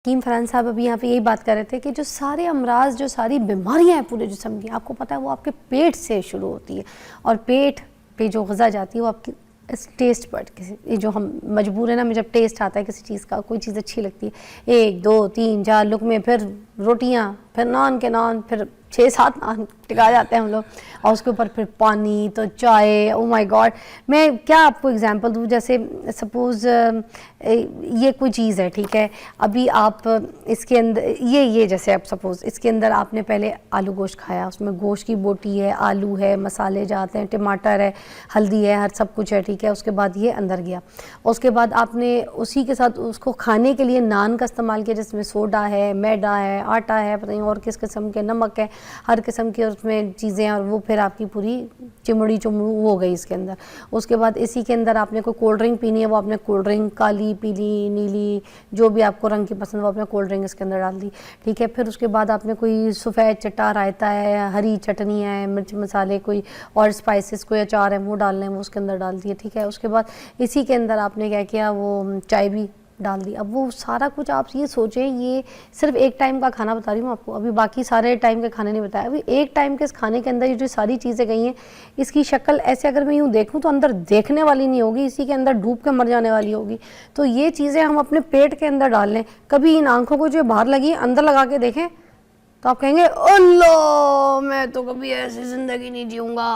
حکیم فرحان صاحب ابھی یہاں پہ یہی بات کر رہے تھے کہ جو سارے امراض جو ساری بیماریاں ہیں پورے جسم کی، آپ کو پتہ ہے وہ آپ کے پیٹ سے شروع ہوتی ہے، اور پیٹ پہ جو غذا جاتی ہے وہ آپ کی ٹیسٹ پر یہ جو ہم مجبور ہیں نا، ہمیں جب ٹیسٹ آتا ہے کسی چیز کا، کوئی چیز اچھی لگتی ہے، 1 2 3 4 لقمے، پھر روٹیاں، پھر نان کے نان، پھر 6 7 نان ٹکا جاتے ہیں ہم لوگ، اور اس کے اوپر پھر پانی تو چائے. او مائی گاڈ، میں کیا آپ کو اگزامپل دوں؟ جیسے سپوز یہ کوئی چیز ہے، ٹھیک ہے، ابھی آپ اس کے اندر یہ جیسے آپ سپوز اس کے اندر آپ نے پہلے آلو گوشت کھایا، اس میں گوشت کی بوٹی ہے، آلو ہے، مسالے جاتے ہیں، ٹماٹر ہے، ہلدی ہے، ہر سب کچھ ہے، ٹھیک ہے، اس کے بعد یہ اندر گیا، اس کے بعد آپ نے اسی کے ساتھ اس کو کھانے کے لیے نان کا استعمال کیا، جس میں سوڈا ہے، میدا ہے، آٹا ہے، پتہ نہیں اور کس قسم کے، نمک ہے، ہر قسم کی اس میں چیزیں، اور وہ پھر آپ کی پوری چمڑی ہو گئی اس کے اندر. اس کے بعد اسی کے اندر آپ نے کوئی کولڈ ڈرنک پینی ہے، وہ آپ نے کولڈ ڈرنک کالی، پیلی، نیلی، جو بھی آپ کو رنگ کی پسند، وہ آپ نے کولڈ ڈرنک اس کے اندر ڈال دی، ٹھیک ہے. پھر اس کے بعد آپ نے کوئی سفید چٹا رائتا ہے، ہری چٹنی ہے، مرچ مسالے کوئی اور اسپائسز، کوئی اچار ہے، وہ ڈالنے ہیں، وہ اس کے اندر ڈال دیے، ٹھیک ہے. اس کے بعد اسی کے اندر آپ نے کیا کیا، وہ چائے بھی ڈال دی. اب وہ سارا کچھ آپ یہ سوچیں، یہ صرف ایک ٹائم کا کھانا بتا رہی ہوں آپ کو، ابھی باقی سارے ٹائم کے کھانے نہیں بتایا، ابھی ایک ٹائم کے اس کھانے کے اندر یہ جو ساری چیزیں گئی ہیں، اس کی شکل ایسے اگر میں یوں دیکھوں تو اندر دیکھنے والی نہیں ہوگی، اسی کے اندر ڈوب کے مر جانے والی ہوگی. تو یہ چیزیں ہم اپنے پیٹ کے اندر ڈال لیں، کبھی ان آنکھوں کو جو باہر لگی اندر لگا کے دیکھیں تو آپ کہیں گے اللہ میں تو کبھی ایسی زندگی نہیں جیوں گا.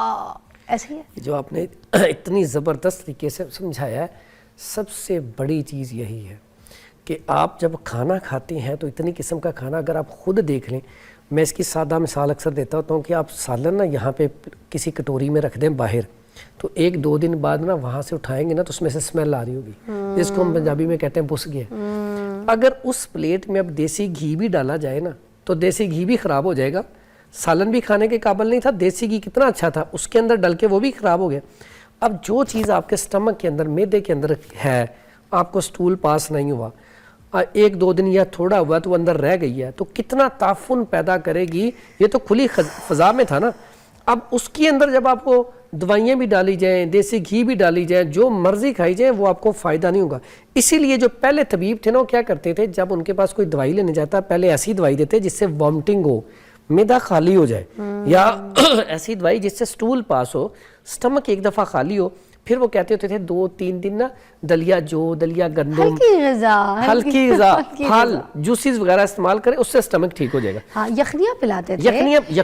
ایسے ہی ہے جو آپ نے اتنی زبردست طریقے سے سمجھایا ہے، سب سے بڑی چیز یہی ہے کہ آپ جب کھانا کھاتے ہیں تو اتنی قسم کا کھانا اگر آپ خود دیکھ لیں. میں اس کی سادہ مثال اکثر دیتا ہوتا ہوں کہ آپ سالن نا یہاں پہ کسی کٹوری میں رکھ دیں باہر، تو 1 2 دن بعد نا وہاں سے اٹھائیں گے نا تو اس میں سے اسمیل آ رہی ہوگی، جس کو ہم پنجابی میں کہتے ہیں بس گیا. اگر اس پلیٹ میں اب دیسی گھی بھی ڈالا جائے نا تو دیسی گھی بھی خراب ہو جائے گا. سالن بھی کھانے کے قابل نہیں تھا، دیسی گھی کتنا اچھا تھا، اس کے اندر ڈل کے وہ بھی خراب ہو گیا. اب جو چیز آپ کے سٹمک کے اندر، معدے کے اندر ہے، آپ کو سٹول پاس نہیں ہوا، 1 2 دن یا تھوڑا ہوا تو اندر رہ گئی ہے، تو کتنا تعفن پیدا کرے گی. یہ تو کھلی فضا میں تھا نا. اب اس کے اندر جب آپ کو دوائیاں بھی ڈالی جائیں، دیسی گھی بھی ڈالی جائیں، جو مرضی کھائی جائیں، وہ آپ کو فائدہ نہیں ہوگا. اسی لیے جو پہلے طبیب تھے نا، وہ کیا کرتے تھے، جب ان کے پاس کوئی دوائی لینے جاتا پہلے ایسی دوائی دیتے جس سے وامٹنگ ہو، معدہ خالی ہو جائے، یا ایسی دوائی جس سے سٹول پاس ہو، سٹمک ایک دفعہ خالی ہو. پھر وہ کہتے ہوتے تھے 2 3 دن نا دلیا دلیا گندم، ہلکی غذا، پھل، جوسز وغیرہ استعمال کریں، اس سے سٹمک ٹھیک ہو جائے گا. ہاں، یخنیاں پلاتے تھے،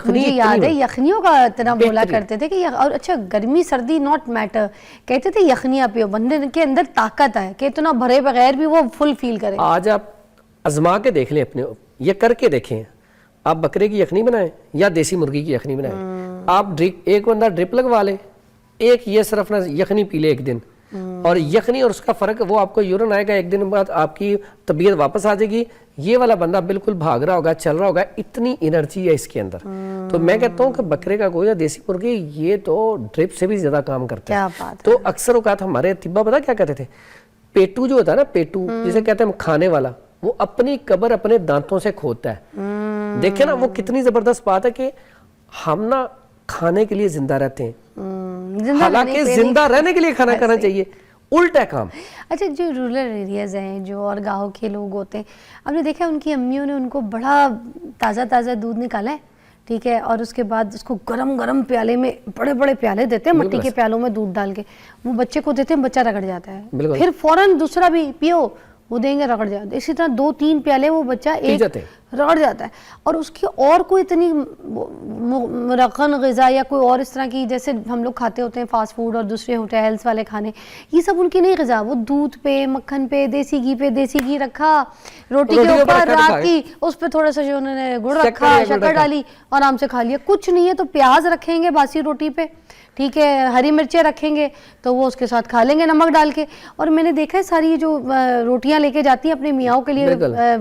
مجھے یاد ہے یخنیوں کا اتنا بولا کرتے تھے کہ اور اچھا گرمی سردی ناٹ میٹر، کہتے تھے یخنیاں پیو، بندے کے اندر طاقت ہے کہ اتنا بھرے بغیر بھی وہ فل فیل کرے. آج آپ آزما کے دیکھ لیں، اپنے یہ کر کے دیکھیں، آپ بکرے کی یخنی بنائیں یا دیسی مرغی کی یخنی بنائیں، آپ ایک بندہ ڈرپ لگوا لے، ایک یہ صرف نہ یخنی پی لے ایک دن، اور یخنی اور اس کا فرق، وہ آپ کو یورین آئے گا، 1 دن بعد آپ کی طبیعت واپس آ جائے گی. یہ والا بندہ بالکل بھاگ رہا ہوگا، چل رہا ہوگا، اتنی انرجی ہے اس کے اندر. تو میں کہتا ہوں کہ بکرے کا گوشت یا دیسی مرغی یہ تو ڈرپ سے بھی زیادہ کام کرتا ہے. تو اکثر اوقات ہمارے طبہ پتہ کیا کہتے تھے، پیٹو جو ہوتا ہے نا، پیٹو جسے کہتے ہیں کھانے والا، وہ اپنی قبر اپنے دانتوں سے کھودتا ہے. دیکھیں نا وہ کتنی زبردست بات ہے کہ ہم نا کھانے کے لیے زندہ رہتے ہیں، حالانکہ زندہ رہنے کے لیے کھانا کھانا چاہیے، الٹا کام. اچھا، جو رورل ایریاز ہیں، جو اور گاؤں کے لوگ ہوتے ہیں، آپ نے دیکھا ان کی امیوں نے ان کو بڑا تازہ دودھ نکالا ہے، ٹھیک ہے، اور اس کے بعد اس کو گرم پیالے میں، بڑے بڑے پیالے دیتے ہیں مٹی کے پیالوں میں دودھ ڈال کے، وہ بچے کو دیتے ہیں، بچہ رگڑ جاتا ہے، پھر فوراً دوسرا بھی پیو، وہ دیں گے، رگڑ جاتا ہے. اسی طرح 2 3 پیالے وہ بچہ ایک رگڑ جاتا ہے. اور اس کی اور کوئی اتنی مرغن غذا یا کوئی اور اس طرح کی، جیسے ہم لوگ کھاتے ہوتے ہیں فاسٹ فوڈ اور دوسرے ہوٹلز والے کھانے، یہ سب ان کی نہیں غذا. وہ دودھ پہ، مکھن پہ، دیسی گھی رکھا روٹی کے اوپر، رات کی اس پہ تھوڑا سا جو انہوں نے گڑ رکھا، شکر ڈالی، آرام سے کھا لیا. کچھ نہیں ہے تو پیاز رکھیں گے باسی روٹی پہ، ٹھیک ہے، ہری مرچیں رکھیں گے تو وہ اس کے ساتھ کھا لیں گے نمک ڈال کے. اور میں نے دیکھا ہے ساری جو روٹیاں لے کے جاتی ہیں اپنے میاؤں کے لیے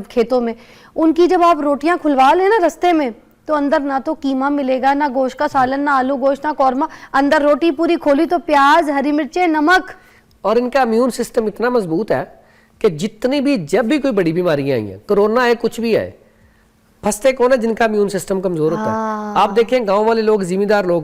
کھیتوں میں، ان کی جب آپ روٹیاں کھلوا لیں نا رستے میں، تو اندر نہ تو قیمہ ملے گا، نہ گوشت کا سالن، نہ آلو گوشت، نہ قورمہ، اندر روٹی پوری کھولی تو پیاز، ہری مرچیں، نمک. اور ان کا امیون سسٹم اتنا مضبوط ہے کہ جتنی بھی، جب بھی کوئی بڑی بیماریاں آئی ہیں، کرونا ہے، کچھ بھی ہے، پھنستے کون ہے؟ جن کا امیون سسٹم کمزور ہوتا ہے. آپ دیکھیں گاؤں والے لوگ، زمیندار لوگ،